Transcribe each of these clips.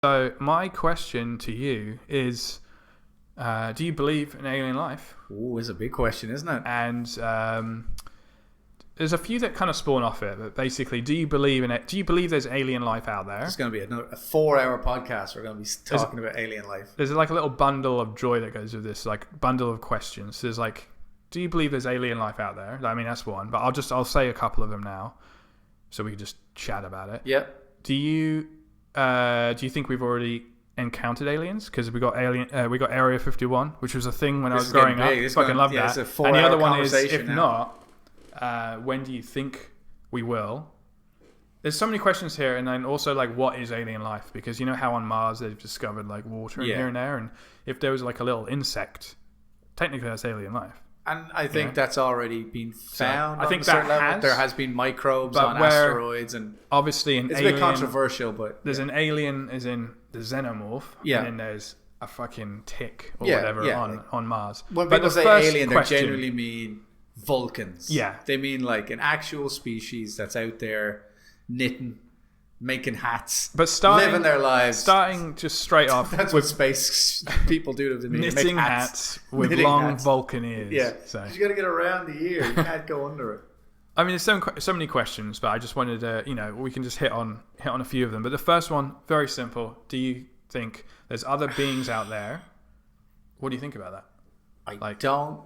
So my question to you is, do you believe in alien life? Ooh, it's a big question, isn't it? And there's a few that kind of spawn off it, but basically, do you believe in it? Do you believe there's alien life out there? It's going to be a 4-hour podcast. We're going to be talking about alien life. There's like a little bundle of joy that goes with this, like bundle of questions. There's like, do you believe there's alien life out there? I mean, that's one, but I'll say a couple of them now, so we can just chat about it. Yep. Do you think we've already encountered aliens? Because we got Area 51, which was a thing when I was growing up. Fucking love that. It's a and the other one is, conversation if now. not, when do you think we will? There's so many questions here, and then also like, what is alien life? Because you know how on Mars they've discovered like water here and there, and if there was like a little insect, technically that's alien life. And I think that's already been found. So I think there has been microbes on asteroids, and obviously it's a bit controversial. But there's an alien, as in the xenomorph, and then there's a fucking tick or whatever on Mars. When but people say alien, they generally mean Vulcans. Yeah, they mean like an actual species that's out there knitting, making hats, but living their lives. Starting just straight off. That's what space people do to me. Knitting hats with long Vulcan ears. Yeah, so you got to get around the ear. You can't go under it. I mean, there's so many questions, but I just wanted to, we can just hit on a few of them. But the first one, very simple. Do you think there's other beings out there? What do you think about that? I don't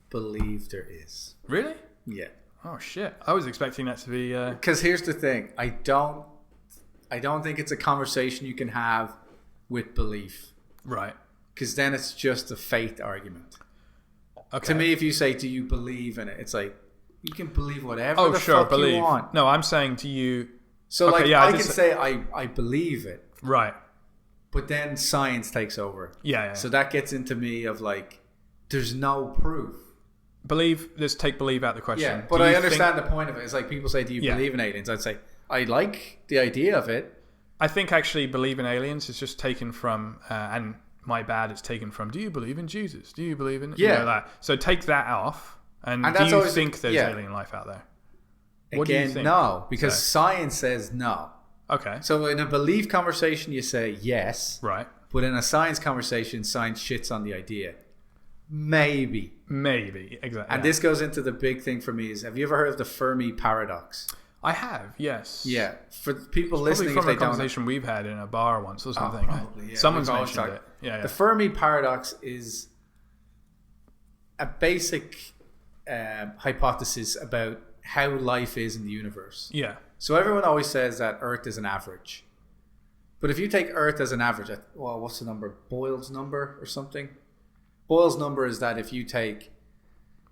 believe there is. Really? Yeah. Oh shit! I was expecting that to be. Because here's the thing: I don't think it's a conversation you can have with belief. Right. Because then it's just a faith argument. Okay. To me, if you say, "Do you believe in it?" It's like you can believe whatever fuck believe. You want. No, I'm saying, do you? So I can say I believe it. Right. But then science takes over. Yeah. So that gets into me of like, there's no proof. Let's take believe out the question. Yeah, but I understand the point of it. It's like people say, do you believe in aliens? I'd say, I like the idea of it. I think actually believe in aliens is just taken from, and my bad, it's taken from, do you believe in Jesus? Do you believe in that? So take that off, and do you think there's alien life out there? What do you think? No, because science says no. Okay. So in a belief conversation, you say yes. Right. But in a science conversation, science shits on the idea. Maybe, exactly. And this goes into the big thing for me is, have you ever heard of the Fermi paradox? I have, yes. Yeah, for people listening, from if they a conversation we've had in a bar once or something. Probably, yeah. Someone's mentioned it. Yeah. The Fermi paradox is a basic hypothesis about how life is in the universe. Yeah. So everyone always says that Earth is an average, but if you take Earth as an average, what's the number? Boyle's number or something? Boyle's number is that if you take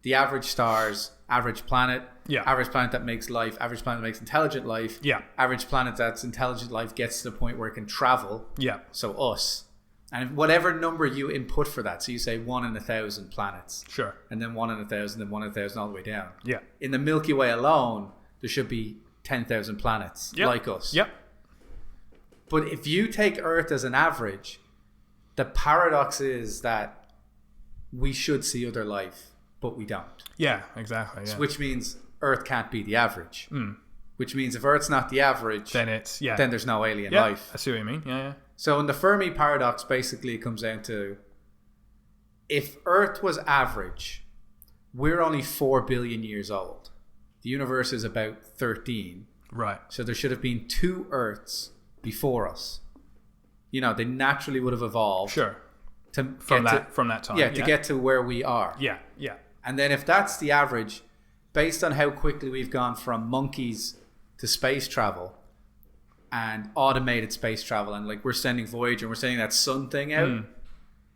the average stars, average planet, average planet that makes life, average planet that makes intelligent life, average planet that's intelligent life gets to the point where it can travel, so us, and whatever number you input for that, so you say 1 in 1,000 planets, sure, and then 1 in 1,000, then 1 in 1,000 all the way down. Yeah. In the Milky Way alone, there should be 10,000 planets like us. Yep. But if you take Earth as an average, the paradox is that we should see other life, but we don't. Yeah, exactly. Yeah. So which means Earth can't be the average. Which means if Earth's not the average, then there's no alien life. I see what you mean. Yeah. So in the Fermi paradox, basically it comes down to, if Earth was average, we're only 4 billion years old. The universe is about 13. Right. So there should have been 2 Earths before us. They naturally would have evolved. Sure. From that time. To get to where we are. Yeah. And then if that's the average, based on how quickly we've gone from monkeys to space travel and automated space travel, and like we're sending Voyager and we're sending that sun thing out,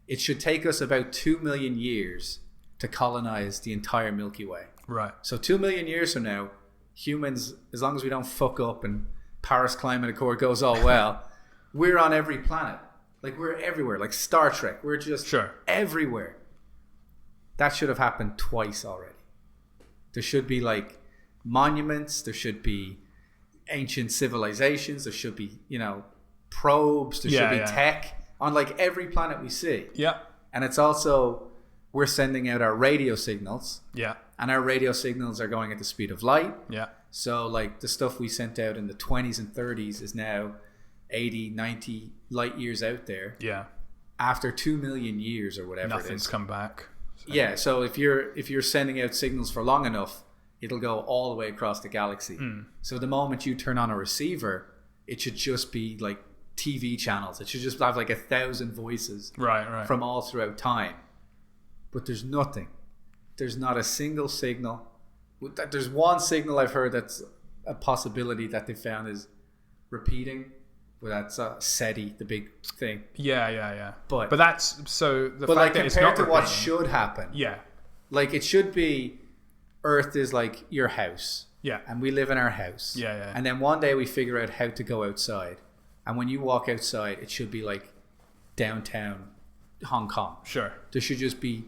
it should take us about 2 million years to colonize the entire Milky Way. Right. So 2 million years from now, humans, as long as we don't fuck up and Paris Climate Accord goes all well, we're on every planet. Like, we're everywhere. Like Star Trek. We're just everywhere. That should have happened twice already. There should be, like, monuments. There should be ancient civilizations. There should be, probes. There should be tech on, like, every planet we see. Yeah. And it's also, we're sending out our radio signals. Yeah. And our radio signals are going at the speed of light. Yeah. So like the stuff we sent out in the 20s and 30s is now 80, 90 light years out there. Yeah. After 2 million years or whatever Nothing's it is. come back. So. Yeah. So if you're sending out signals for long enough, it'll go all the way across the galaxy. So the moment you turn on a receiver, it should just be like TV channels. It should just have like 1,000 voices Right. from all throughout time. But there's nothing. There's not a single signal. There's one signal I've heard that's a possibility that they found is repeating. But that's SETI, the big thing. Yeah. But that's so the but fact like that it's compared not to what repeating, should happen. Yeah. Like it should be Earth is like your house. Yeah. And we live in our house. Yeah. And then one day we figure out how to go outside. And when you walk outside, it should be like downtown Hong Kong. Sure. There should just be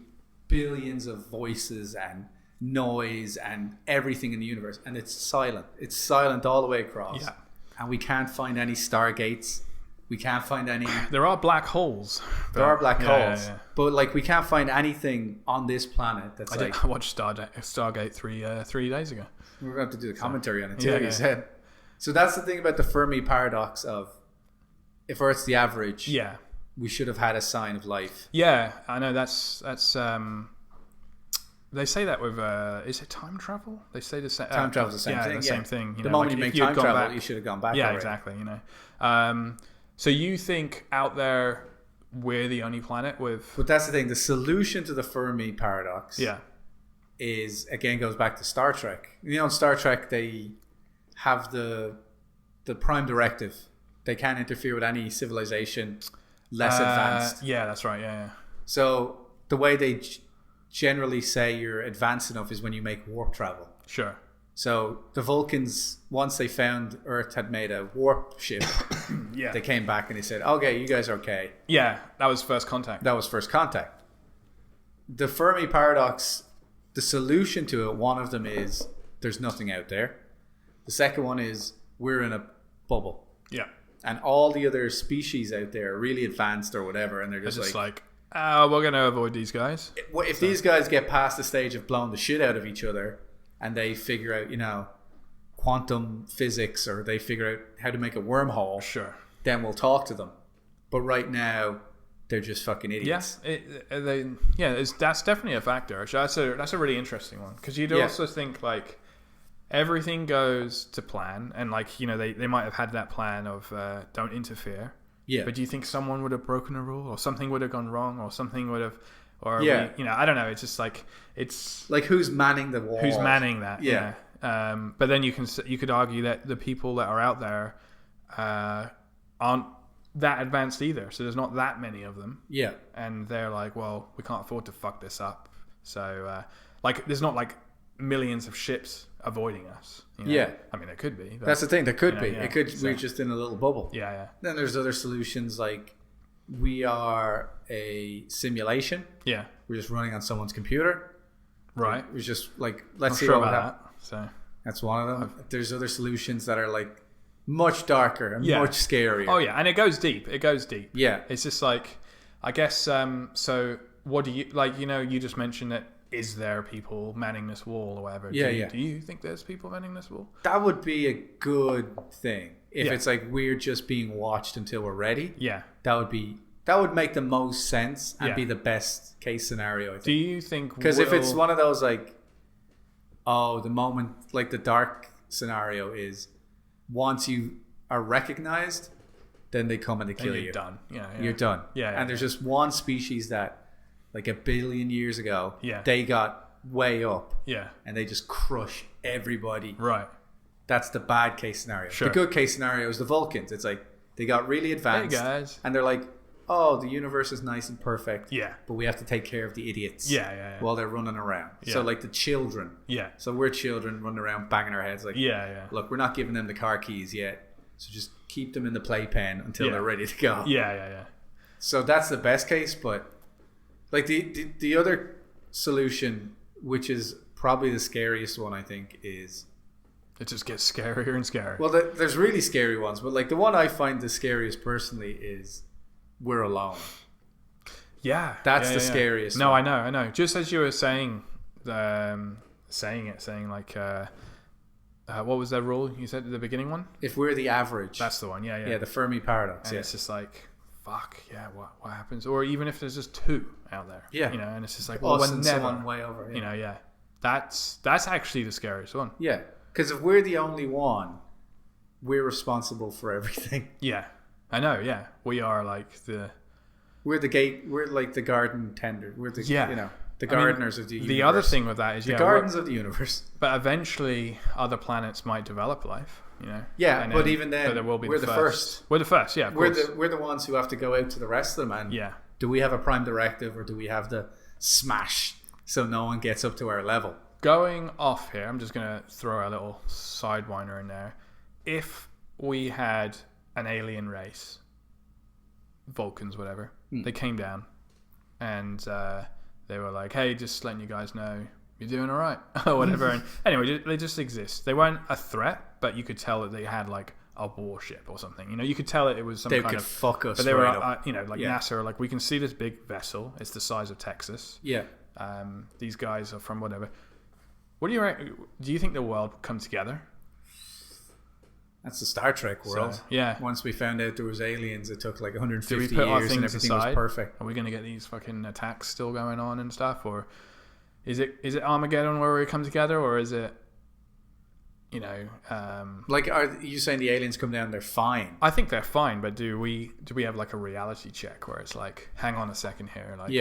billions of voices and noise and everything in the universe. And it's silent. It's silent all the way across. Yeah. And we can't find any stargates. We can't find any... There are black holes. There are black holes. Yeah. But like we can't find anything on this planet that's I watched Stargate 3 days ago. We're going to have to do the commentary on it too, Yeah, you yeah. said. So that's the thing about the Fermi paradox of if Earth's the average, Yeah. we should have had a sign of life. Yeah, I know that's they say that with is it time travel? They say the same. Time travel's the same thing. The same thing. The moment you make time travel, you should have gone back. Yeah, already. exactly. So you think out there we're the only planet with? But that's the thing. The solution to the Fermi paradox, is again goes back to Star Trek. You know, in Star Trek they have the prime directive. They can't interfere with any civilization less advanced. Yeah, that's right. Yeah. So the way they generally say you're advanced enough is when you make warp travel. Sure. So the Vulcans, once they found Earth had made a warp ship, Yeah. they came back and they said, okay, you guys are okay. Yeah, that was first contact. That was first contact. The Fermi paradox, the solution to it, one of them is there's nothing out there. The second one is we're in a bubble. Yeah. And all the other species out there are really advanced or whatever, and they're It's just just like we're going to avoid these guys. if these guys get past the stage of blowing the shit out of each other and they figure out, quantum physics or they figure out how to make a wormhole, Sure. then we'll talk to them. But right now, they're just fucking idiots. That's definitely a factor. Actually, that's a really interesting one because you'd also think like everything goes to plan and like they might have had that plan of don't interfere. Yeah. But do you think someone would have broken a rule or something would have gone wrong or something would have I don't know. It's just like it's like who's manning the wall? who's manning that? Yeah. But then you could argue that the people that are out there aren't that advanced either. So there's not that many of them. Yeah. And they're like, well, we can't afford to fuck this up. So there's not like millions of ships avoiding us. Yeah. I mean, there could be. But, That's the thing. There could be. yeah. It could. So- We're just in a little bubble. Yeah. Then there's other solutions like we are a simulation. Yeah. We're just running on someone's computer. Right. We're just like let's Not see sure what about happens. that. So. That's one of them. There's other solutions that are like much darker and Yeah. much scarier. Oh yeah, and it goes deep. Yeah. It's just like, I guess. So what do you like? You just mentioned that. Is there people manning this wall or whatever? Yeah. Do you think there's people manning this wall? That would be a good thing. If Yeah. it's like we're just being watched until we're ready. Yeah. That would make the most sense and Yeah. be the best case scenario, I Do think. you think? Because if it's one of those like, the moment, like the dark scenario is once you are recognized, then they come and they kill you're you. done. Yeah. You're done. Yeah. And there's just one species that, like 1 billion years ago, Yeah. they got way up Yeah. and they just crush everybody. Right. That's the bad case scenario. Sure. The good case scenario is the Vulcans. It's like they got really Hey advanced guys. and they're like, oh, the universe is nice and perfect. Yeah. But we have to take care of the idiots. Yeah. While they're running around. Yeah. So like the children. Yeah. So we're children running around banging our heads like, Yeah. look, we're not giving them the car keys yet. So just keep them in the playpen until Yeah. they're ready to go. Yeah. So that's the best case, but like the other solution, which is probably the scariest one, I think, is It just gets scarier and scarier. well, there's really scary ones, but like the one I find the scariest personally is we're alone. Yeah. That's yeah, the scariest No, one. I know. Just as you were saying, saying like, what was that rule you said at the beginning one? If we're the average. That's the one, yeah. Yeah, the Fermi paradox. And it's just like, fuck, yeah, what happens? Or even if there's just two out there. Yeah. And it's just like, well, we're never... someone way over. Yeah. That's actually the scariest one. Yeah, because if we're the only one, we're responsible for everything. Yeah, I know, yeah. We are like the... We're the gate, we're like the garden tender. We're the, the gardeners of the universe. The other thing with that is, the gardens of the universe. But eventually, other planets might develop life, Yeah, but even then, there will be we're the first. We're the first, yeah, of course. We're the ones who have to go out to the rest of them. And do we have a prime directive, or do we have to smash so no one gets up to our level? Going off here, I'm just going to throw a little sidewinder in there. If we had an alien race, Vulcans, whatever, they came down and they were like, hey, just letting you guys know you're doing all right, or whatever. And anyway, they just exist. They weren't a threat, but you could tell that they had like a warship or something. You could tell it was some kind of... fuck us. But they were, NASA, like, we can see this big vessel. It's the size of Texas. Yeah. These guys are from whatever. What do you reckon? Do you think the world would come together? That's the Star Trek world. So, yeah. Once we found out there was aliens, it took like 150 years and everything was perfect. Are we going to get these fucking attacks still going on and stuff? Or is it Armageddon where we come together? Or is it, like, are you saying the aliens come down, they're fine? I think they're fine, but do we have like a reality check where it's like, hang on a second here. Like,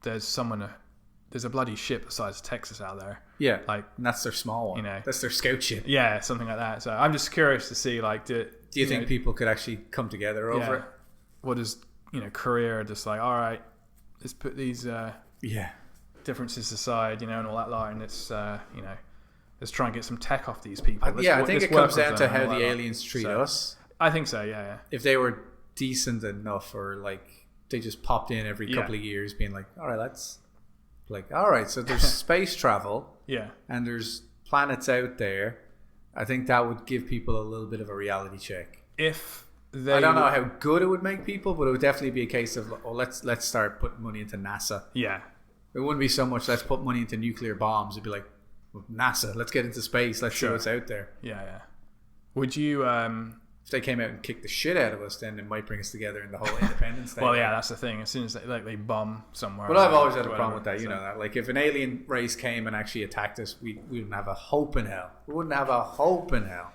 there's a bloody ship the size of Texas out there. Yeah, like, and that's their small one. That's their scout ship. Yeah, something like that. So I'm just curious to see, like, do you think people could actually come together over it? What is Korea just like? All right, let's put these differences aside, and all that lot, and let's let's try and get some tech off these people. I think it comes down to how the aliens treat us. I think so. Yeah. If they were decent enough, or like they just popped in every couple of years, being like, all right, let's. Like, all right, so there's space travel, and there's planets out there. I think that would give people a little bit of a reality check. I don't know how good it would make people, but it would definitely be a case of, let's start putting money into NASA. Yeah, it wouldn't be so much let's put money into nuclear bombs. It'd be like, well, NASA, let's get into space. Let's see what's out there. Yeah. Would you? If they came out and kicked the shit out of us, then it might bring us together in the whole independence thing. Well, yeah, that's the thing. As soon as they bomb somewhere. But I've always had a problem with that. You know that. Like, if an alien race came and actually attacked us, we wouldn't have a hope in hell. We wouldn't have a hope in hell.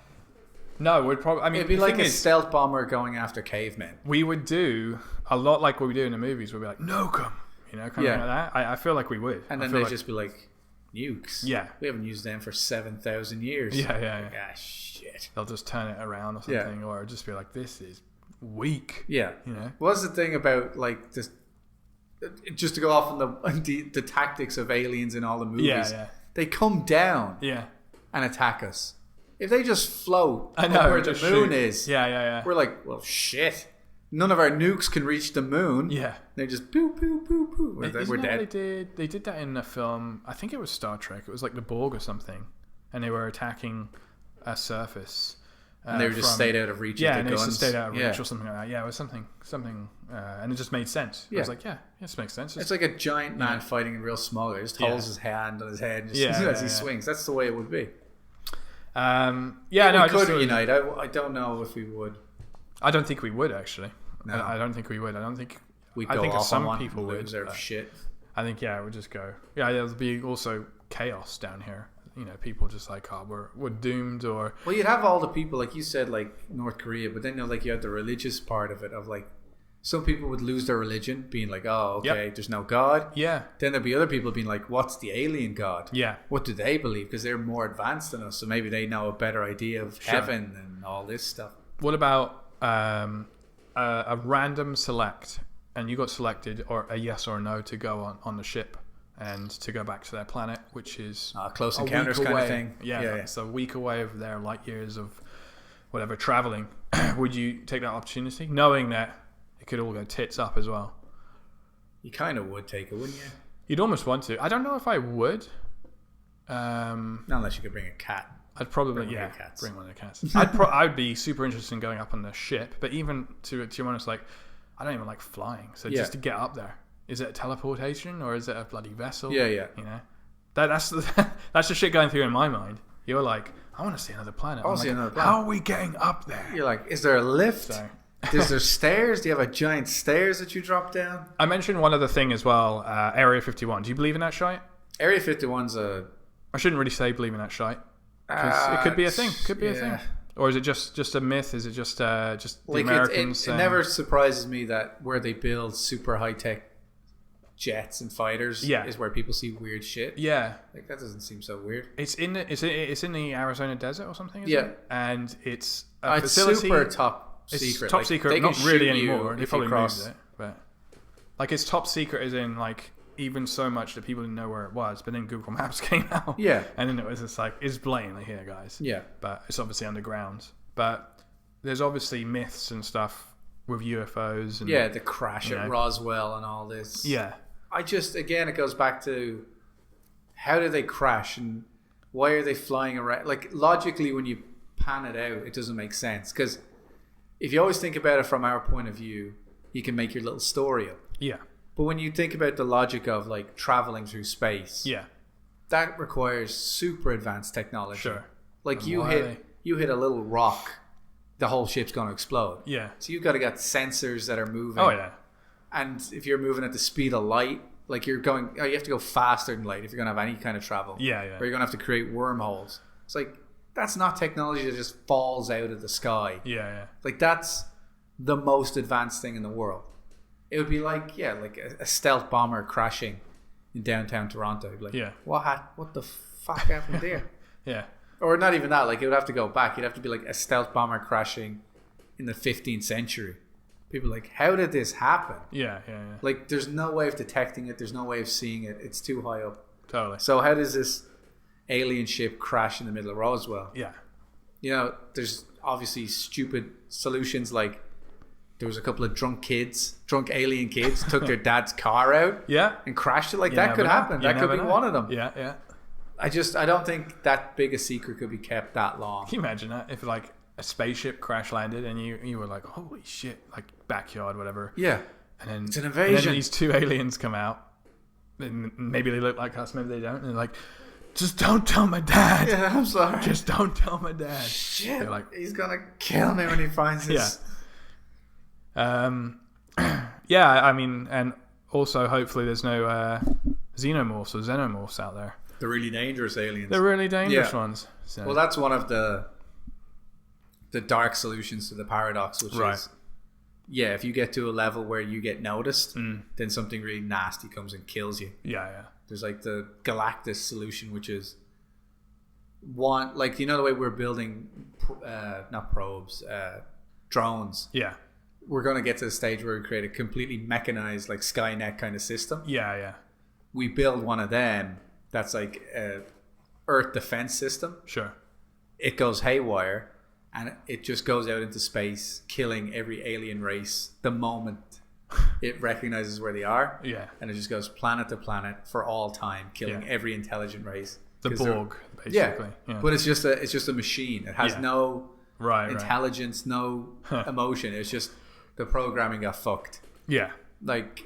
No, we'd probably... I mean, it'd be like a stealth bomber going after cavemen. We would do a lot like what we do in the movies. We'd be like, no, come. Kind of like that. I feel like we would. And then they'd just be like, nukes. Yeah. We haven't used them for 7,000 years. Yeah. Like, shit. They'll just turn it around or something, or just be like, this is weak. Yeah. What's the thing about, like, this... Just to go off on the tactics of aliens in all the movies. Yeah. They come down and attack us. If they just float where the moon is, we're like, well, shit. None of our nukes can reach the moon. Yeah. They just poo, poo, poo, poo. We're dead. They did that in a film. I think it was Star Trek. It was like the Borg or something. And they were attacking a surface. And they were just stayed out of reach of the guns. Yeah, and they just stayed out of reach or something like that. Yeah, it was something, and it just made sense. I was like, this makes sense. It's like a giant man fighting in real small. He just holds his hand on his head as he swings. That's the way it would be. We could unite. I don't know if we would. I don't think we would, actually. No. I don't think we would. I don't think we'd go off some people would. Shit. I think it would just go. Yeah, there'll be also chaos down here. People just like, we're doomed, or... Well, you'd have all the people, like you said, like North Korea, but then you have the religious part of it, of like, some people would lose their religion, being like, oh, okay, there's no God. Yeah. Then there'd be other people being like, what's the alien God? Yeah. What do they believe? Because they're more advanced than us, so maybe they know a better idea of heaven and all this stuff. What about a random select, and you got selected, or a yes or no to go on the ship and to go back to their planet, which is close encounters kind of thing. Yeah, it's a week away of their light years of whatever traveling. Would you take that opportunity, knowing that it could all go tits up as well? You kind of would take it, wouldn't you? You'd almost want to. I don't know if I would. Not unless you could bring a cat. I'd probably bring one of the cats. I'd be super interested in going up on the ship, but even to be honest, like, I don't even like flying. So just to get up there. Is it a teleportation or is it a bloody vessel? Yeah. That's That's the shit going through in my mind. You're like, I want to see another planet. I want to see another planet. How are we getting up there? You're like, is there a lift? So. Is there stairs? Do you have a giant stairs that you drop down? I mentioned one other thing as well. Area 51. Do you believe in that shite? Area 51's a... I shouldn't really say believe in that shite. Because it could be a thing. Could be a thing. Or is it just a myth? Is it just the Americans? It never surprises me that where they build super high-tech jets and fighters is where people see weird shit. Yeah. Like, that doesn't seem so weird. It's in the Arizona desert or something, isn't it? And it's a it's facility. super top secret. It's top secret, not really anymore. They probably moved it. But like, it's top secret as in like even so much that people didn't know where it was, but then Google Maps came out. Yeah. And then it was just like, it's blatantly here, guys. Yeah. But it's obviously underground. But there's obviously myths and stuff with UFOs. And, the crash at Roswell and all this. Yeah. Again, it goes back to how do they crash and why are they flying around? Like, logically, when you pan it out, it doesn't make sense. Because if you always think about it from our point of view, you can make your little story up. Yeah. But when you think about the logic of like traveling through space, that requires super advanced technology. Sure. Like, you hit a little rock, the whole ship's going to explode. Yeah. So you've got to get sensors that are moving. Oh yeah. And if you're moving at the speed of light, like you have to go faster than light if you're going to have any kind of travel. Yeah, yeah. Or you're going to have to create wormholes. It's like, that's not technology that just falls out of the sky. Yeah, yeah. Like, that's the most advanced thing in the world. It would be like, like a stealth bomber crashing in downtown Toronto. Like, what the fuck happened there? Yeah. Or not even that. Like, it would have to go back. It'd have to be like a stealth bomber crashing in the 15th century. People are like, how did this happen? Yeah, yeah, yeah. Like, there's no way of detecting it. There's no way of seeing it. It's too high up. Totally. So how does this alien ship crash in the middle of Roswell? Yeah. You know, there's obviously stupid solutions, like there was a couple of drunk alien kids took their dad's car out and crashed it. Like, that could happen. That could be one of them. Yeah, yeah. I don't think that big a secret could be kept that long. Can you imagine that? If like a spaceship crash landed and you were like, holy shit, like backyard, whatever. Yeah. And then it's an invasion. And then these two aliens come out. And maybe they look like us, maybe they don't. And they're like, just don't tell my dad. Yeah, I'm sorry. Just don't tell my dad. Shit. Like, he's gonna kill me when he finds this. Yeah, I mean, and also hopefully there's no xenomorphs or xenomorphs out there. The really dangerous aliens. The really dangerous ones. So. Well, that's one of the dark solutions to the paradox, which is, if you get to a level where you get noticed, then something really nasty comes and kills you. Yeah, yeah. There's like the Galactus solution, which is one, like, you know, the way we're building, not probes, drones. Yeah. We're going to get to the stage where we create a completely mechanized, like Skynet kind of system. Yeah, yeah. We build one of them that's like a Earth defense system. Sure. It goes haywire and it just goes out into space, killing every alien race the moment it recognizes where they are. Yeah. And it just goes planet to planet for all time, killing every intelligent race. The Borg, basically. Yeah. But it's just a machine. It has no intelligence, no emotion. It's just the programming got fucked. Yeah. Like,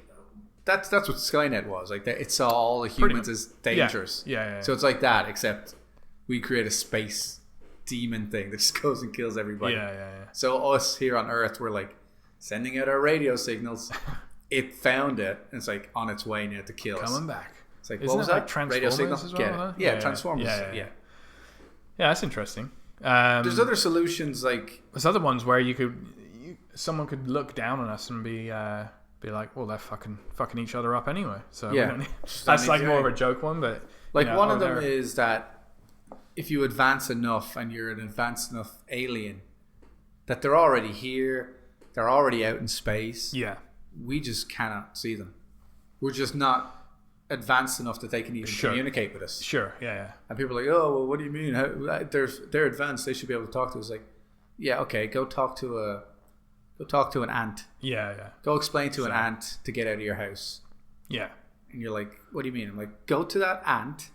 that's what Skynet was. Like, it saw all the humans as dangerous. Yeah. So it's like that, except we create a space demon thing that just goes and kills everybody. Yeah. So us here on Earth, we're like sending out our radio signals. It found it, and it's like on its way now to kill us. Coming back. It's like, what was that? Like radio signal? As well, huh? Yeah, Transformers. Yeah, that's interesting. There's other solutions, like there's other ones where someone could look down on us and be like, well, they're fucking each other up anyway. So that's like more of a joke one, but like one of them is that if you advance enough and you're an advanced enough alien, that they're already here, they're already out in space. Yeah, we just cannot see them. We're just not advanced enough that they can even communicate with us. Sure, yeah. And people are like, oh, well, what do you mean? They're advanced. They should be able to talk to us. Like, yeah, okay, go talk to an ant. Yeah. Go explain to an ant to get out of your house. Yeah. And you're like, what do you mean? I'm like, go to that ant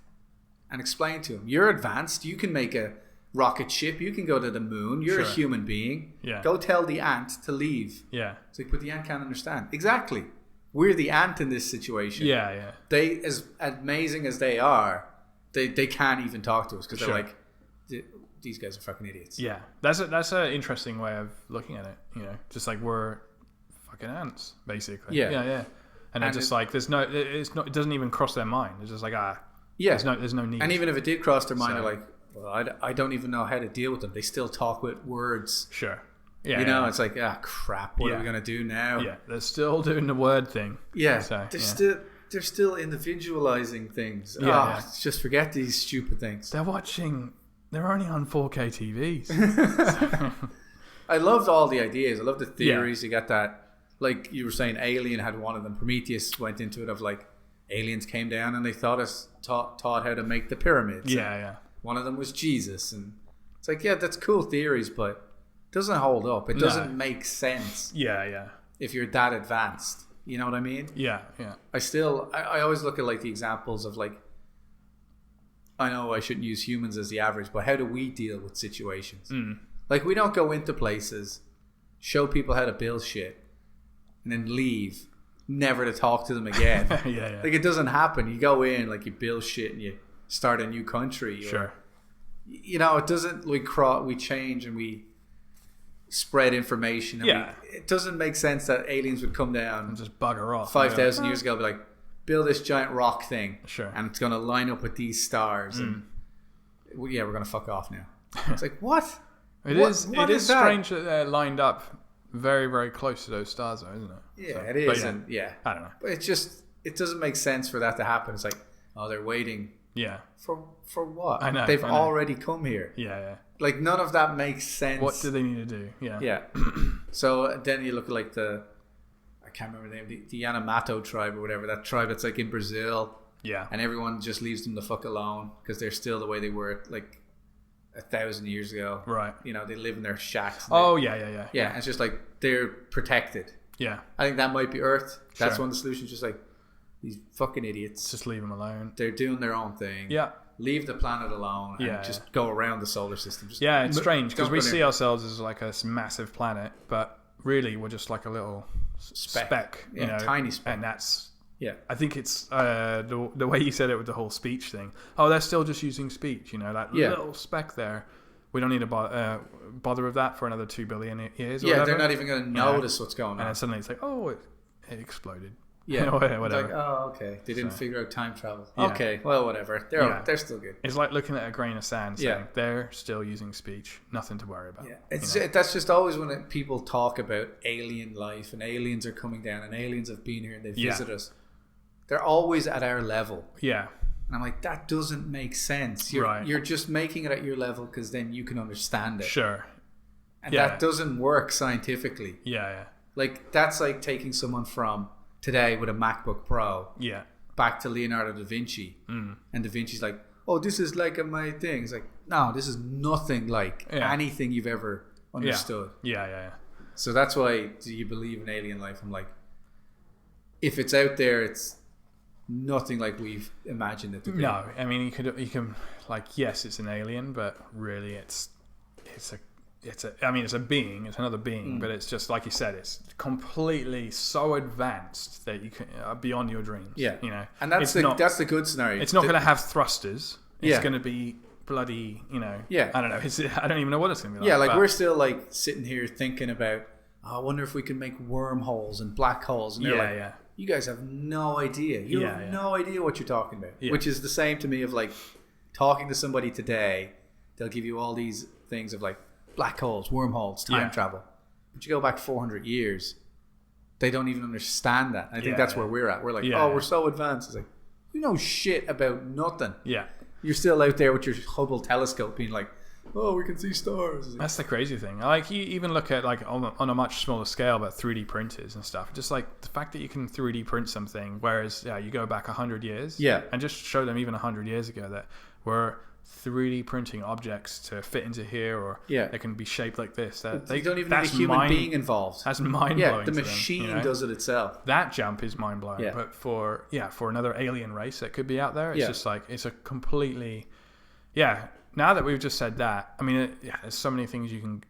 and explain to him. You're advanced. You can make a rocket ship. You can go to the moon. You're a human being. Yeah. Go tell the ant to leave. Yeah. It's like, but the ant can't understand. Exactly. We're the ant in this situation. Yeah. They, as amazing as they are, they can't even talk to us because Sure. they're like, these guys are fucking idiots. Yeah, that's an interesting way of looking at it. Just like we're fucking ants, basically. Yeah. Yeah. And they're just like, there's no, it's not, it doesn't even cross their mind. It's just like, Yeah. there's no need. And even if it did cross their mind, So- they're like, well, I don't even know how to deal with them. They still talk with words. Sure. Yeah. It's like, crap. What are we gonna do now? Yeah, they're still doing the word thing. Yeah. So, They're still individualizing things. Yeah. Just forget these stupid things. They're only on 4K TVs. I loved all the ideas. I love the theories. You got that, like you were saying, Alien had one of them. Prometheus went into it of like aliens came down and they taught how to make the pyramids. Yeah. One of them was Jesus, and it's like, yeah, that's cool theories, but it doesn't hold up. It doesn't make sense. Yeah. If you're that advanced, you know what I mean? Yeah. I always look at like the examples of like, I know I shouldn't use humans as the average, but how do we deal with situations? Like, we don't go into places, show people how to build shit, and then leave, never to talk to them again. Yeah. Like, it doesn't happen. You go in, like, you build shit and you start a new country. Sure. It doesn't, we change and we spread information. And it doesn't make sense that aliens would come down And just bugger off. 5,000 years ago and be like, build this giant rock thing. Sure. And it's going to line up with these stars. And we're going to fuck off now. It's like, what? It What is is that? strange that they're lined up very, very close to those stars, though, isn't it? Yeah, So, it is. but And I don't know. but it doesn't make sense for that to happen. It's like, oh, they're waiting Yeah. for what? I know, They've I know. already come here. Yeah. Like, none of that makes sense. What do they need to do? Yeah. Yeah. So then you look at like I can't remember the name, the Yamato tribe or whatever, that tribe that's like in Brazil, Yeah. and everyone just leaves them the fuck alone because they're still the way they were like 1,000 years ago. Right. They live in their shacks. Oh, yeah. Yeah, it's just like they're protected. Yeah. I think that might be Earth. That's Sure. one of the solutions. Just like, these fucking idiots. Just leave them alone. They're doing their own thing. Yeah. Leave the planet alone and Yeah, just go around the solar system. Just Yeah, it's strange because don't we go see near- ourselves as like a massive planet, but really we're just like a little speck, Yeah, tiny speck. And that's, Yeah. I think it's the way you said it with the whole speech thing. Oh, they're still just using speech, that little speck there. We don't need to bother with that for another 2 billion years. Or Yeah, whatever. they're not even going to notice what's going And on. then suddenly it's like, oh, it exploded. Yeah, whatever. It's like, oh, okay. They didn't figure out time travel. Yeah. Okay, well, whatever. They're still good. It's like looking at a grain of sand saying Yeah. they're still using speech. Nothing to worry about. Yeah, that's just always when people talk about alien life and aliens are coming down and aliens have been here and they visit us. They're always at our level. Yeah. And I'm like, that doesn't make sense. You're just making it at your level because then you can understand it. Sure. And that doesn't work scientifically. Yeah. Like, that's like taking someone from today with a MacBook Pro Yeah. back to Leonardo da Vinci. And da Vinci's like, oh, this is like my thing. It's like, no, this is nothing like anything you've ever understood. Yeah. So that's why, do you believe in alien life? I'm like, if it's out there, it's nothing like we've imagined it to be. No, I mean you can like, yes, it's an alien, but really it's a being. It's another being, but it's just like you said, it's completely so advanced that you can beyond your dreams. Yeah, and that's the good scenario. It's not going to have thrusters. It's going to be bloody. Yeah. I don't know. I don't even know what it's going to be like. Yeah, like we're still like sitting here thinking about. Oh, I wonder if we can make wormholes and black holes. And they're like, you guys have no idea. You have no idea what you're talking about. Yeah. Which is the same to me of like talking to somebody today. They'll give you all these things of like black holes, wormholes, time travel. But you go back 400 years, they don't even understand that. I think that's where we're at. We're like, we're so advanced. It's like, you know shit about nothing. Yeah. You're still out there with your Hubble telescope being like, oh, we can see stars. That's the crazy thing. Like, you even look at like on a much smaller scale, but 3D printers and stuff. Just like the fact that you can 3D print something, whereas you go back 100 years, and just show them even 100 years ago that we're 3D printing objects to fit into here, or they can be shaped like this. They don't even need a human being involved. That's mind blowing. Yeah, the machine does it itself. That jump is mind blowing. Yeah. But for another alien race that could be out there, it's just like it's a completely Now that we've just said that, I mean, there's so many things you can.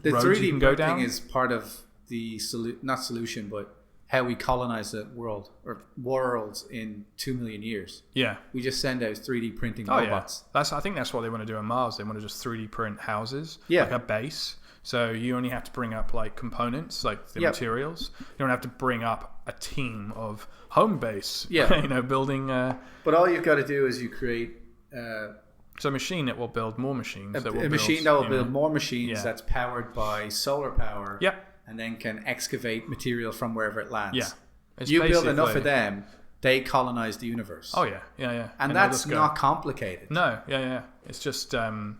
The roads 3D you can go down is part of the not solution, but how we colonize the world or worlds in 2 million years. Yeah. We just send out 3D printing robots. Yeah. I think that's what they want to do on Mars. They want to just 3D print houses, Yeah. like a base. So you only have to bring up like components, like the materials. You don't have to bring up a team of home base. Yeah. Building. But all you've got to do is you create so a machine that will build more machines. A machine that will build more machines. Yeah. That's powered by solar power. Yeah. And then can excavate material from wherever it lands. Yeah. You build enough of them, they colonize the universe. Oh yeah. And that's not complicated. No, yeah. It's just You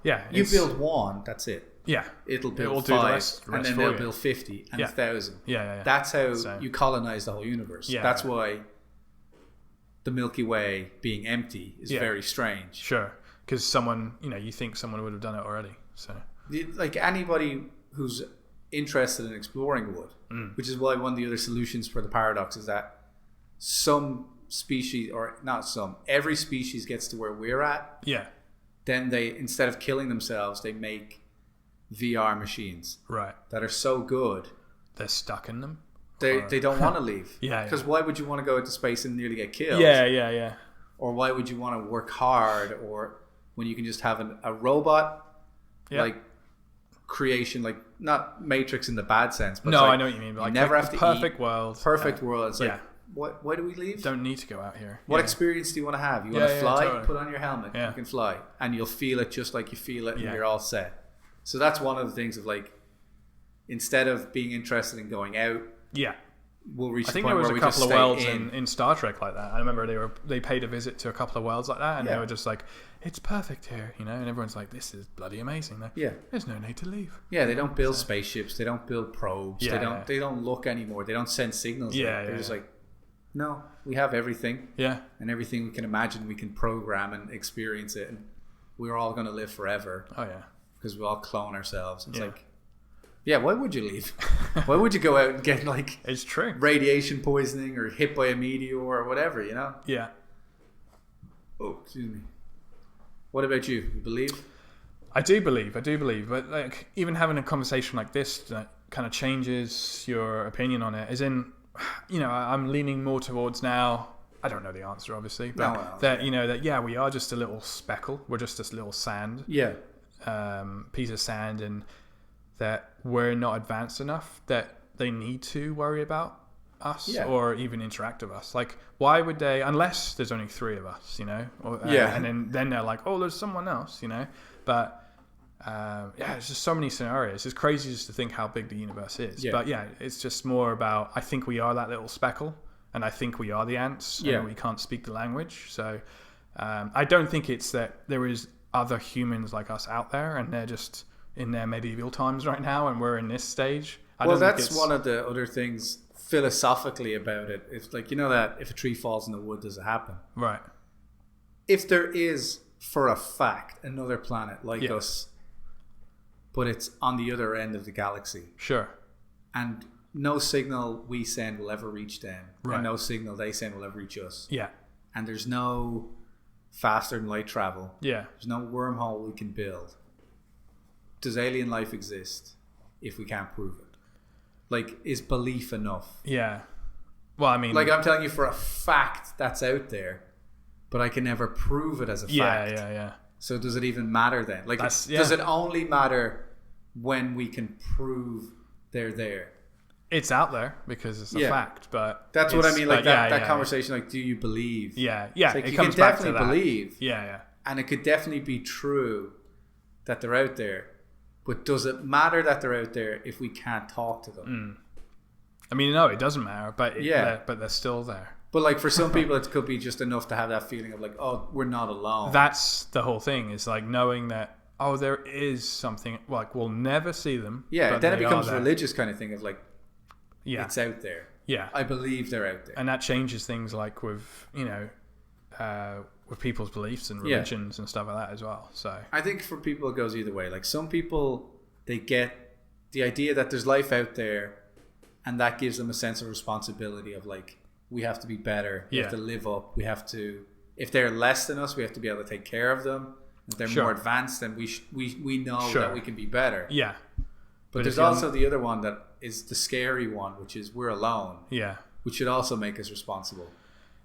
build one, that's it. Yeah. It'll build will 5, do the rest and then they'll build 50 and 1,000. Yeah. That's how you colonize the whole universe. Yeah. That's why the Milky Way being empty is very strange. Sure. Because you think someone would have done it already. So like anybody who's interested in exploring would, which is why one of the other solutions for the paradox is that some species, or not some, every species gets to where we're at. Yeah. Then they, instead of killing themselves, they make VR machines. Right. That are so good. They're stuck in them. They don't want to leave. Yeah. Because why would you want to go into space and nearly get killed? Yeah. Or why would you want to work hard, or when you can just have a robot, like creation, like not Matrix in the bad sense, but I know what you mean. But like never have to perfect eat, world. Perfect world. It's like, why do we leave? Don't need to go out here. What experience do you want to have? You want to fly? Totally. Put on your helmet. You can fly, and you'll feel it just like you feel it, and you're all set. So that's one of the things of like, instead of being interested in going out, we'll reach the point where we just stay in. I think there was a couple of worlds in Star Trek like that. I remember they paid a visit to a couple of worlds like that, and they were just like, it's perfect here, and everyone's like, this is bloody amazing. Like, there's no need to leave. Yeah, they don't build spaceships, they don't build probes, they don't look anymore, they don't send signals. They're just like, no, we have everything. Yeah. And everything we can imagine, we can program and experience it, and we're all going to live forever. Oh yeah. Because we all clone ourselves. It's like, why would you leave? Why would you go out and get like, it's true, radiation poisoning or hit by a meteor or whatever, Yeah. Oh, excuse me. What about you? You believe? I do believe. But like, even having a conversation like this that kind of changes your opinion on it. As in, I'm leaning more towards now. I don't know the answer, obviously, but that we are just a little speckle. We're just this little sand. Yeah. Piece of sand, and that we're not advanced enough that they need to worry about us or even interact with us. Like, why would they, unless there's only 3 of us, and then they're like, oh, there's someone else, but it's just so many scenarios. It's crazy just to think how big the universe is. But it's just more about, I think we are that little speckle, and I think we are the ants, and we can't speak the language. So I don't think it's that there is other humans like us out there, and they're just in their medieval times right now, and we're in this stage. Well, that's one of the other things philosophically about it. It's like, that if a tree falls in the wood, does it happen? Right. If there is, for a fact, another planet like us, but it's on the other end of the galaxy. Sure. And no signal we send will ever reach them. Right. And no signal they send will ever reach us. Yeah. And there's no faster than light travel. Yeah. There's no wormhole we can build. Does alien life exist if we can't prove it? Like, is belief enough? Yeah. Well, I mean, like, I'm telling you for a fact that's out there, but I can never prove it as a fact. Yeah. So does it even matter then? Like, does it only matter when we can prove they're there? It's out there because it's a fact, but that's what I mean. Like that conversation, like, do you believe? Yeah. Like, you can definitely believe. Yeah. And it could definitely be true that they're out there, but does it matter that they're out there if we can't talk to them? I mean, no, it doesn't matter, but but they're still there. But like, for some people, it could be just enough to have that feeling of like, oh, we're not alone. That's the whole thing. Is like knowing that, oh, there is something. Like, we'll never see them. Yeah. But then it becomes a religious kind of thing of like, it's out there. Yeah. I believe they're out there. And that changes things, like with with people's beliefs and religions and stuff like that as well. So I think for people it goes either way. Like, some people, they get the idea that there's life out there, and that gives them a sense of responsibility of like, we have to be better. We have to live up. We have to, if they're less than us, we have to be able to take care of them. If they're more advanced, then we know that we can be better. Yeah. But there's also the other one that is the scary one, which is we're alone. Yeah. Which should also make us responsible.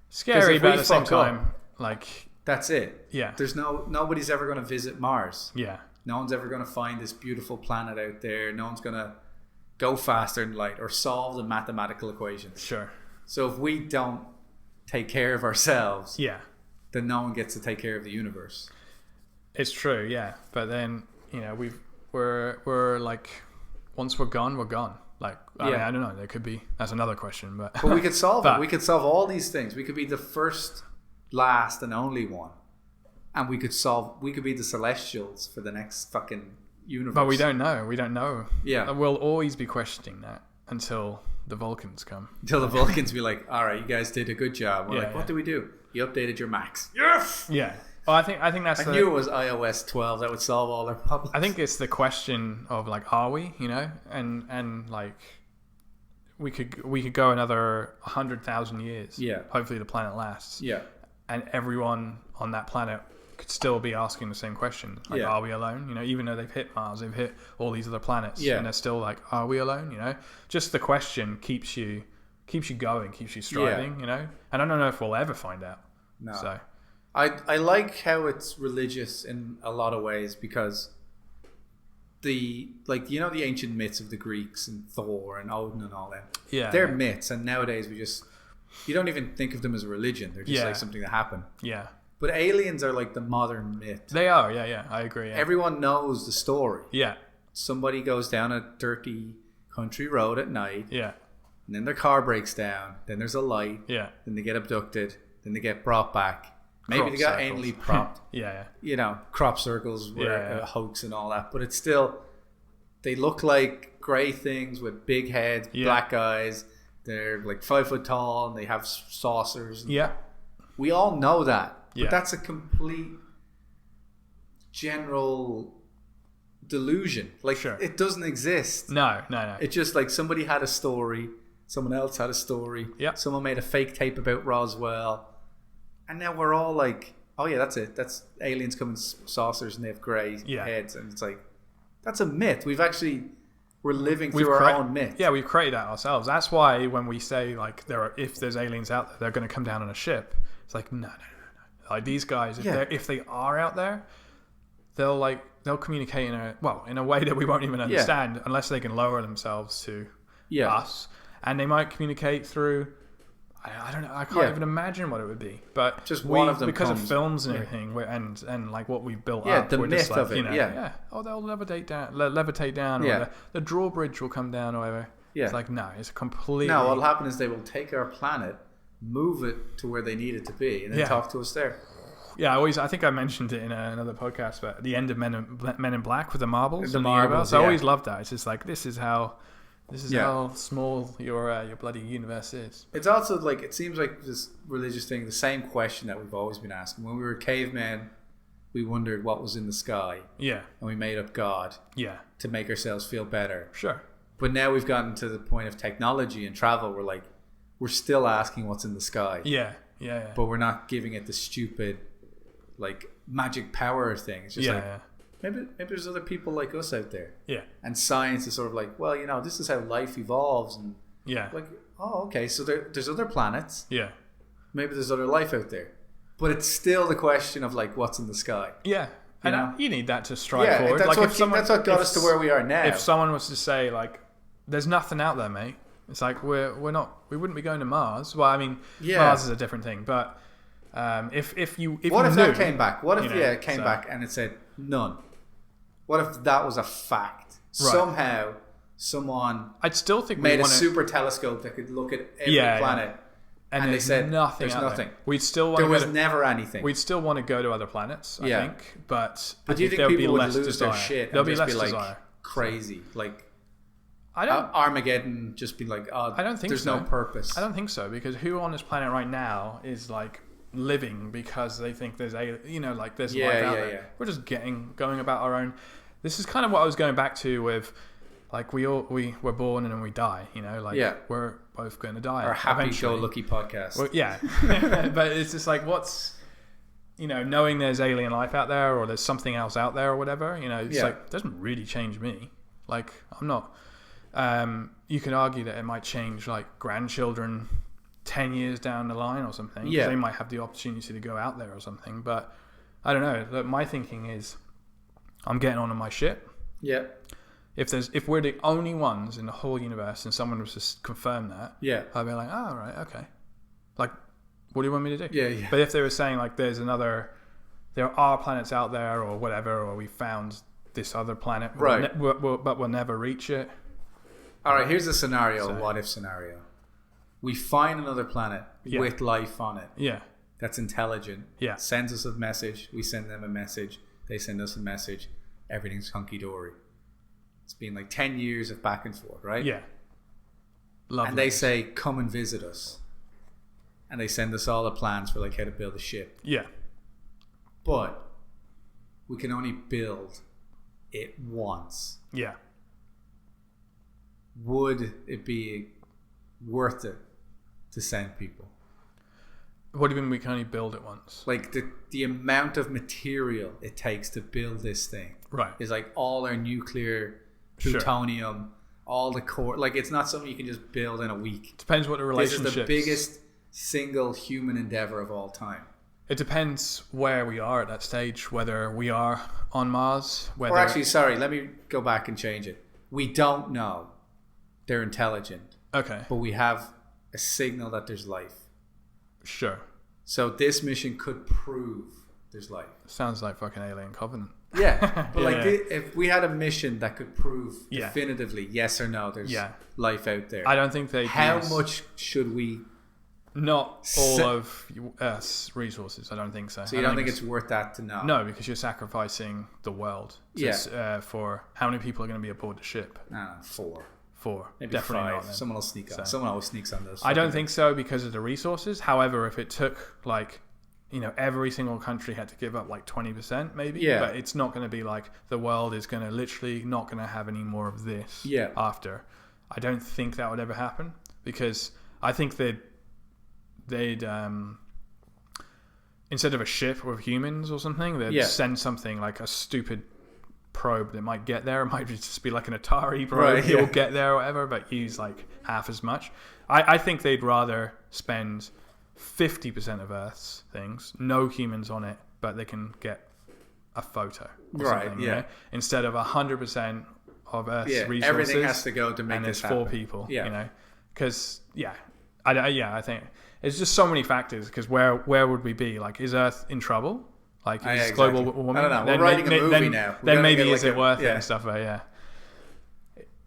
Scary, but at the same time, like... That's it. Yeah. There's nobody's ever going to visit Mars. Yeah. No one's ever going to find this beautiful planet out there. No one's going to go faster than light or solve the mathematical equations. Sure. So if we don't take care of ourselves, then no one gets to take care of the universe. It's true, yeah. But then, we're like, once we're gone, we're gone. Like, I mean, I don't know. There could be, that's another question, but we could solve it. We could solve all these things. We could be the first, last, and only one, and we could be the Celestials for the next fucking universe. But we don't know. Yeah, we'll always be questioning that until the Vulcans come. Until the Vulcans be like, all right, you guys did a good job. We're like, what do we do? You updated your Macs. Yes. Yeah. Well, I think that's. I knew it was iOS 12 that would solve all our problems. I think it's the question of like, are we? And like, we could go another 100,000 years. Yeah. Hopefully, the planet lasts. Yeah. And everyone on that planet could still be asking the same question. Like, are we alone? Even though they've hit Mars, they've hit all these other planets, and they're still like, are we alone? Just the question keeps you going, keeps you striving. And I don't know if we'll ever find out. No. So. I like how it's religious in a lot of ways because the ancient myths of the Greeks and Thor and Odin and all that. Yeah. They're myths, and nowadays you don't even think of them as a religion. They're just like something that happened. Yeah. But aliens are like the modern myth. They are, yeah, I agree. Yeah. Everyone knows the story. Yeah. Somebody goes down a dirty country road at night. Yeah. And then their car breaks down. Then there's a light. Yeah. Then they get abducted. Then they get brought back. Maybe they got anally propped. Yeah. Crop circles were a hoax and all that. But it's still, they look like grey things with big heads, black eyes. They're like 5 foot tall and they have saucers. Yeah. We all know that. But that's a complete general delusion. Like, it doesn't exist. No. It's just like somebody had a story. Someone else had a story. Yeah. Someone made a fake tape about Roswell. And now we're all like, oh yeah, that's it. That's aliens come in saucers and they have grey heads. And it's like, that's a myth. We're living through our own myth. Yeah, we've created that ourselves. That's why when we say like if there's aliens out there, they're going to come down on a ship. It's like, no. Like these guys, if they are out there, they'll communicate in a way that we won't even understand unless they can lower themselves to us. And they might communicate through, I don't know, I can't even imagine what it would be. But just one of them because of films and everything, and like what we've built up, the we're myth just like, of it, oh, they'll levitate down, or the drawbridge will come down, or whatever. Yeah. It's like, no, it's completely... No, what'll happen is they will take our planet, move it to where they need it to be, and then talk to us there. Yeah, I think I mentioned it in another podcast, but the end of Men in Black with the marbles. The marbles, I always loved that. It's just like, this is how small your bloody universe is. It's also like, it seems like this religious thing, the same question that we've always been asking. When we were cavemen, we wondered what was in the sky. Yeah. And we made up God. Yeah. To make ourselves feel better. Sure. But now we've gotten to the point of technology and travel. We're still asking what's in the sky. Yeah. But we're not giving it the stupid, like, magic power thing. It's just maybe there's other people like us out there. Yeah. And science is sort of like, well, this is how life evolves. And like, oh, okay, so there's other planets. Yeah. Maybe there's other life out there. But it's still the question of, like, what's in the sky. Yeah. You need that to strive forward. That's, that's what got us to where we are now. If someone was to say, like, there's nothing out there, mate. It's like, we wouldn't be going to Mars. Well, I mean, Mars is a different thing, but if that came back? What if it came back and it said none? What if that was a fact? Right. Somehow, someone I'd still think made a super telescope that could look at every planet, and they said nothing. There's nothing. We'd still want there was never anything. We'd still want to go to other planets, I think, but do you think people would lose desire. Their shit? There'll and be just less be like desire. Crazy, like. I don't. Armageddon just be like, oh, I don't think there's no purpose. I don't think so, because who on this planet right now is like living because they think there's there's life out there. We're just going about our own. This is kind of what I was going back to with, like, we were born and then we die. We're both going to die. Our happy-go-lucky podcast. Well, but it's just like, what's knowing there's alien life out there or there's something else out there or whatever. It's like, it doesn't really change me. Like, I'm not. You can argue that it might change like grandchildren 10 years down the line or something. Yeah. They might have the opportunity to go out there or something. But I don't know. Look, my thinking is I'm getting on my ship. Yeah. If we're the only ones in the whole universe and someone was to confirm that, Yeah. I'd be like, oh, right, okay. Like, what do you want me to do? Yeah. But if they were saying like there are planets out there or whatever, or we found this other planet, right? But we'll never reach it. All right, here's a scenario, a what-if scenario. We find another planet with life on it. Yeah. That's intelligent. Yeah. Sends us a message. We send them a message. They send us a message. Everything's hunky-dory. It's been like 10 years of back and forth, right? Yeah. Lovely. And they say, come and visit us. And they send us all the plans for like how to build a ship. Yeah. But we can only build it once. Yeah. Would it be worth it to send people? What do you mean we can only build it once? Like the amount of material it takes to build this thing, right, is like all our nuclear plutonium, all the core. Like it's not something you can just build in a week. Depends what the relationship. This is the biggest single human endeavor of all time. It depends where we are at that stage, whether we are on Mars, whether... Or actually, sorry, let me go back and change it. We don't know they're intelligent. Okay. But we have a signal that there's life. Sure. So this mission could prove there's life. Sounds like fucking Alien Covenant. Yeah. But if we had a mission that could prove definitively yes or no there's life out there. I don't think they... How much should we... Not all of Earth's resources. I don't think so. So you don't think it's worth that to know? No, because you're sacrificing the world. For how many people are going to be aboard the ship? Four. Maybe definitely 5. Not. Someone will sneak on. Someone always sneaks on those. I don't think so because of the resources. However, if it took like, every single country had to give up like 20% maybe. Yeah. But it's not going to be like the world is going to literally not going to have any more of this after. I don't think that would ever happen because I think they'd instead of a ship with humans or something, they'd send something like a stupid probe that might get there. It might just be like an Atari probe. It'll get there or whatever, but use like half as much. I think they'd rather spend 50% of Earth's things, no humans on it, but they can get a photo or something, instead of 100% of Earth's resources. Everything has to go to make this happen. 4 people, because I think it's just so many factors. Because where would we be? Like, is Earth in trouble? Like, is global warming? I don't know. We're writing a movie now. Then maybe is it worth it and stuff. But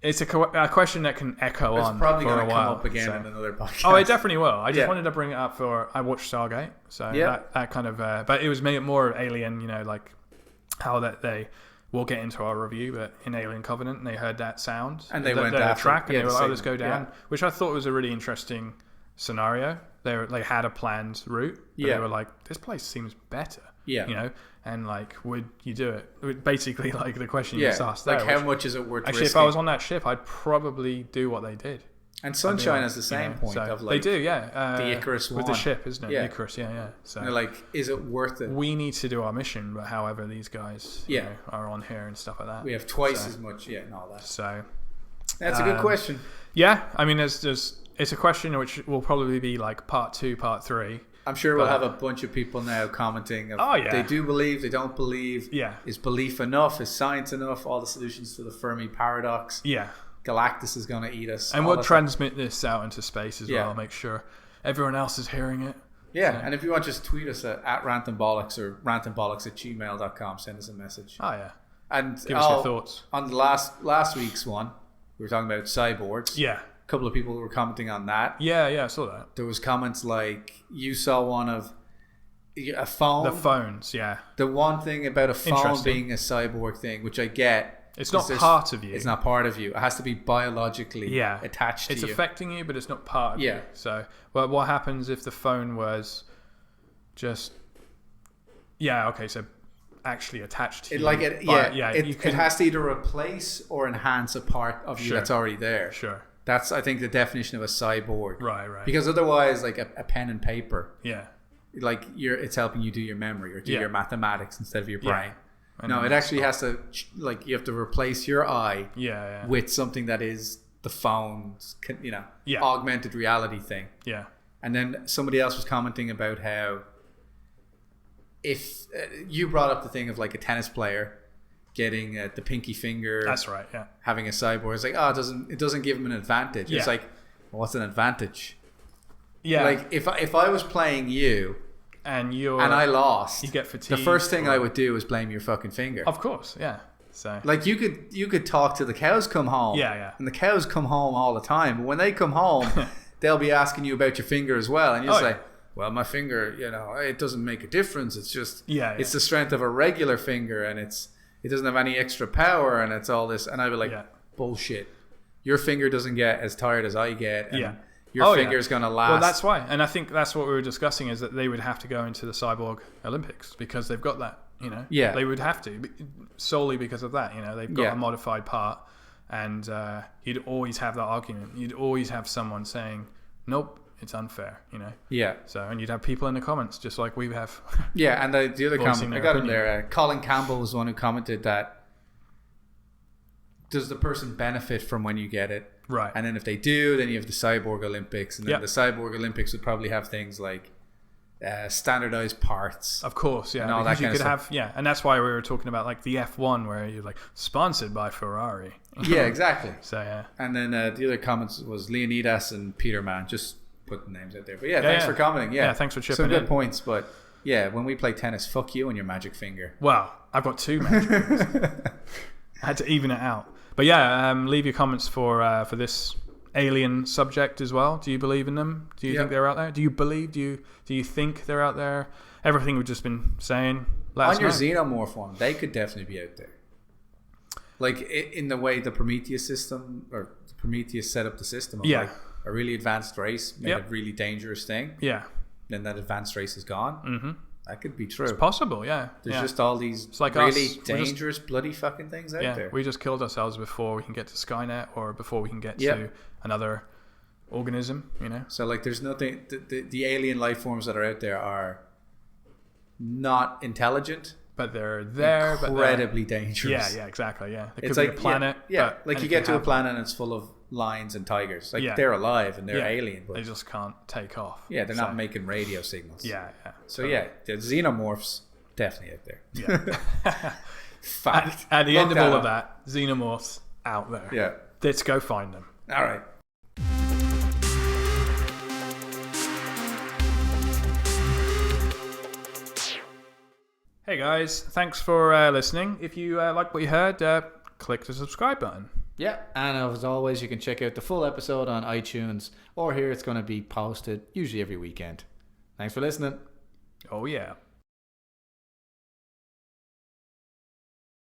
it's a question that can echo on for a while. It's probably going to come up again in another podcast. Oh, it definitely will. I just wanted to bring it up I watched Stargate, so that kind of. But it was more Alien, like how that they. We'll get into our review, but in Alien Covenant, and they heard that sound and they went down track, and they were like, "Oh, let's go down," which I thought was a really interesting scenario. They had a planned route. But they were like, "This place seems better." And like, would you do it? Basically, like the question you just asked. Like, how much is it worth? Actually, risking? if I was on that ship, I'd probably do what they did. And Sunshine has the same point of like they do, the Icarus with the ship, isn't it? Icarus, So they're like, is it worth it? We need to do our mission, but however, these guys are on here and stuff like that. We have twice as much, and all that. So that's a good question. Yeah, I mean, it's a question which will probably be like part 2, part 3. I'm sure we'll have a bunch of people now commenting. They do believe, they don't believe. Yeah. Is belief enough? Is science enough? All the solutions to the Fermi paradox. Yeah. Galactus is going to eat us. And we'll transmit this out into space as well. Make sure everyone else is hearing it. Yeah. And if you want, just tweet us at randomnbollocks or randomnbollocks@gmail.com. Send us a message. Oh, yeah. And give us your thoughts. On the last week's one, we were talking about cyborgs. Yeah. A couple of people were commenting on that. Yeah, I saw that. There was comments like, you saw one of a phone. The phones, yeah. The one thing about a phone being a cyborg thing, which I get. It's not part of you. It's not part of you. It has to be biologically attached to you. It's affecting you, but it's not part of you. So, what happens if the phone was just... Yeah, okay, so actually attached to you. It has to either replace or enhance a part of you that's already there. Sure. That's, I think, the definition of a cyborg. Right. Because otherwise, like a pen and paper, like it's helping you do your memory or do your mathematics instead of your brain. Yeah. No, it actually has to, like, you have to replace your eye with something that is the phones, Yeah. augmented reality thing. Yeah. And then somebody else was commenting about how if you brought up the thing of like a tennis player getting the pinky finger. That's right. Yeah. Having a cyborg. It's like, oh, it doesn't give him an advantage. Yeah. It's like, well, what's an advantage? Yeah. Like if I was playing you and I lost, you get fatigued. The first thing I would do is blame your fucking finger. Of course. Yeah. So like you could talk to the cows come home. Yeah, yeah. And the cows come home all the time. But when they come home, they'll be asking you about your finger as well. And you're just like, well, my finger, it doesn't make a difference. It's just, it's the strength of a regular finger, and it doesn't have any extra power, and it's all this. And I'd be like, bullshit. Your finger doesn't get as tired as I get. And your finger's going to last. Well, that's why. And I think that's what we were discussing, is that they would have to go into the Cyborg Olympics because they've got that, Yeah. They would have to, solely because of that, They've got a modified part, and you'd always have that argument. You'd always have someone saying, nope, it's unfair, Yeah. So, and you'd have people in the comments, just like we have. Yeah, and the other comment, I got him there. Colin Campbell was the one who commented that, does the person benefit from when you get it? Right. And then if they do, then you have the Cyborg Olympics. And then the Cyborg Olympics would probably have things like standardized parts. Of course, yeah. And all that kind of stuff. And that's why we were talking about like the F1, where you're like, sponsored by Ferrari. Yeah, exactly. So, yeah. And then the other comments was Leonidas and Peterman. Just put the names out there. But thanks for commenting. Yeah, thanks for chipping Some good in. points, but yeah, when we play tennis, fuck you and your magic finger. Well, I've got 2 magic fingers. I had to even it out. But yeah, leave your comments for this alien subject as well. Do you believe in them? Do you think they're out there? Do you believe? Do you think they're out there? Everything we've just been saying. On your xenomorph one, they could definitely be out there. Like in the way the Prometheus system, or Prometheus set up the system of like a really advanced race made a really dangerous thing. Yeah. Then that advanced race is gone. Mm-hmm. That could be true. It's possible, yeah. There's just all these really dangerous, bloody fucking things out there. We just killed ourselves before we can get to Skynet, or before we can get to another organism, So like there's nothing, the alien life forms that are out there are not intelligent. But they're there. Incredibly dangerous. Yeah, exactly, yeah. It it's could like be a planet. Like you get to a planet and it's full of lions and tigers. Like they're alive and they're alien. But they just can't take off. Yeah, they're not making radio signals. Yeah. So the xenomorphs definitely out there. Yeah. Fact. At the end of all of that, xenomorphs out there. Yeah. Let's go find them. All right. Hey guys, thanks for listening. If you like what you heard, click the subscribe button. Yeah, and as always, you can check out the full episode on iTunes, or here it's going to be posted usually every weekend. Thanks for listening. Oh yeah.